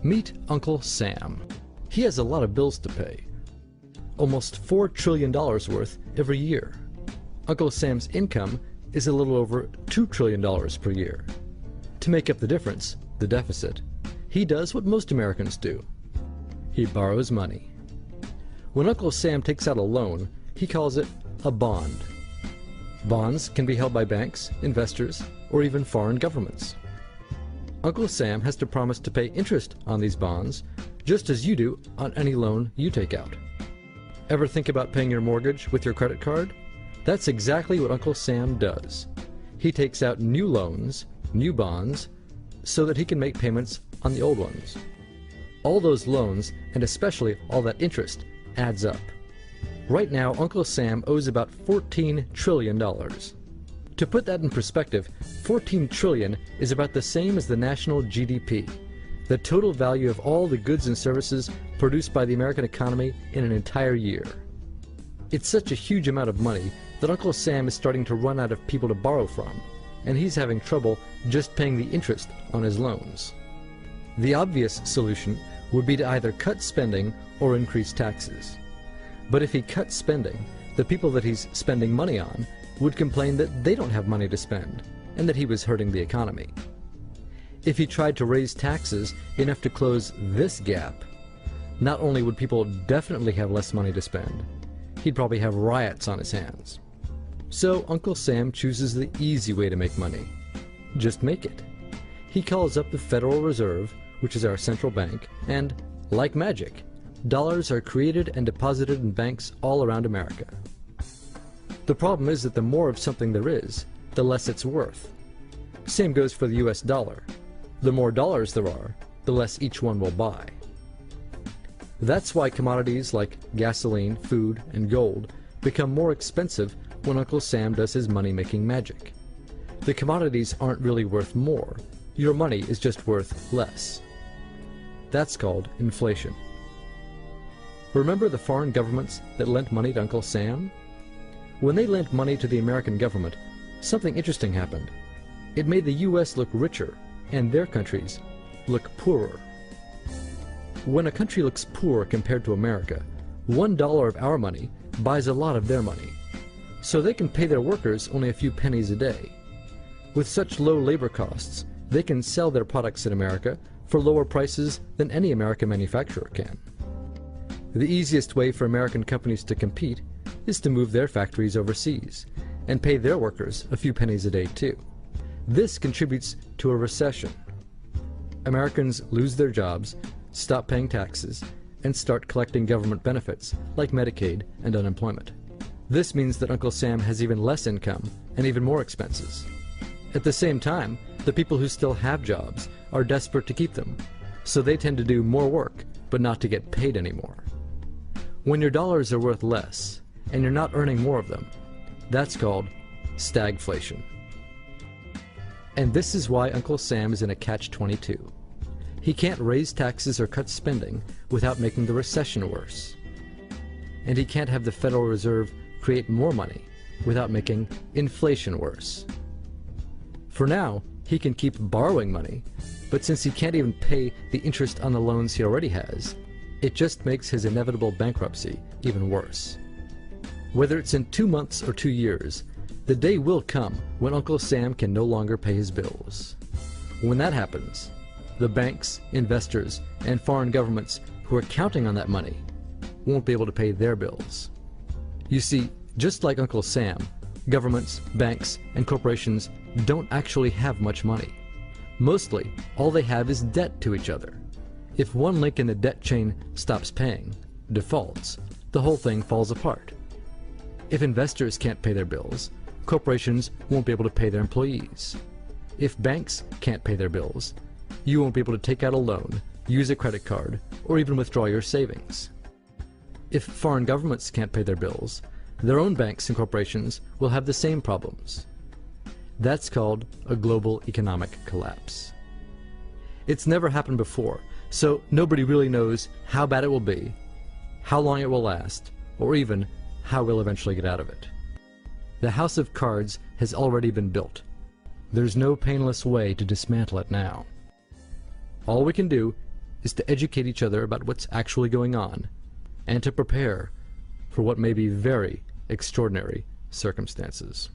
Meet Uncle Sam. He has a lot of bills to pay. Almost $4 trillion worth every year. Uncle Sam's income is a little over $2 trillion per year. To make up the difference, the deficit, he does what most Americans do. He borrows money. When Uncle Sam takes out a loan, he calls it a bond. Bonds can be held by banks, investors, or even foreign governments. Uncle Sam has to promise to pay interest on these bonds, just as you do on any loan you take out. Ever think about paying your mortgage with your credit card? That's exactly what Uncle Sam does. He takes out new loans, new bonds, so that he can make payments on the old ones. All those loans, and especially all that interest, adds up. Right now, Uncle Sam owes about $14 trillion. To put that in perspective, 14 trillion is about the same as the national GDP, the total value of all the goods and services produced by the American economy in an entire year. It's such a huge amount of money that Uncle Sam is starting to run out of people to borrow from, and he's having trouble just paying the interest on his loans. The obvious solution would be to either cut spending or increase taxes. But if he cuts spending, the people that he's spending money on would complain that they don't have money to spend, and that he was hurting the economy. If he tried to raise taxes enough to close this gap, not only would people definitely have less money to spend, he'd probably have riots on his hands. So Uncle Sam chooses the easy way to make money. Just make it. He calls up the Federal Reserve, which is our central bank, and, like magic, dollars are created and deposited in banks all around America. The problem is that the more of something there is, the less it's worth. Same goes for the US dollar. The more dollars there are, the less each one will buy. That's why commodities like gasoline, food, and gold become more expensive when Uncle Sam does his money-making magic. The commodities aren't really worth more. Your money is just worth less. That's called inflation. Remember the foreign governments that lent money to Uncle Sam? When they lent money to the American government, something interesting happened. It made the US look richer, and their countries look poorer. When a country looks poor compared to America, $1 of our money buys a lot of their money, so they can pay their workers only a few pennies a day. With such low labor costs, they can sell their products in America for lower prices than any American manufacturer can. The easiest way for American companies to compete is to move their factories overseas and pay their workers a few pennies a day too. This contributes to a recession. Americans lose their jobs, stop paying taxes, and start collecting government benefits like Medicaid and unemployment. This means that Uncle Sam has even less income and even more expenses. At the same time, the people who still have jobs are desperate to keep them, so they tend to do more work but not to get paid anymore. When your dollars are worth less and you're not earning more of them, that's called stagflation. And this is why Uncle Sam is in a catch-22. He can't raise taxes or cut spending without making the recession worse. And he can't have the Federal Reserve create more money without making inflation worse. For now, he can keep borrowing money, but since he can't even pay the interest on the loans he already has, it just makes his inevitable bankruptcy even worse. Whether it's in 2 months or 2 years, the day will come when Uncle Sam can no longer pay his bills. When that happens, the banks, investors, and foreign governments who are counting on that money won't be able to pay their bills. You see, just like Uncle Sam, governments, banks, and corporations don't actually have much money. Mostly, all they have is debt to each other. If one link in the debt chain stops paying, defaults, the whole thing falls apart. If investors can't pay their bills, corporations won't be able to pay their employees. If banks can't pay their bills, you won't be able to take out a loan, use a credit card, or even withdraw your savings. If foreign governments can't pay their bills, their own banks and corporations will have the same problems. That's called a global economic collapse. It's never happened before, so nobody really knows how bad it will be, how long it will last, or even how we'll eventually get out of it. The house of cards has already been built. There's no painless way to dismantle it now. All we can do is to educate each other about what's actually going on, and to prepare for what may be very extraordinary circumstances.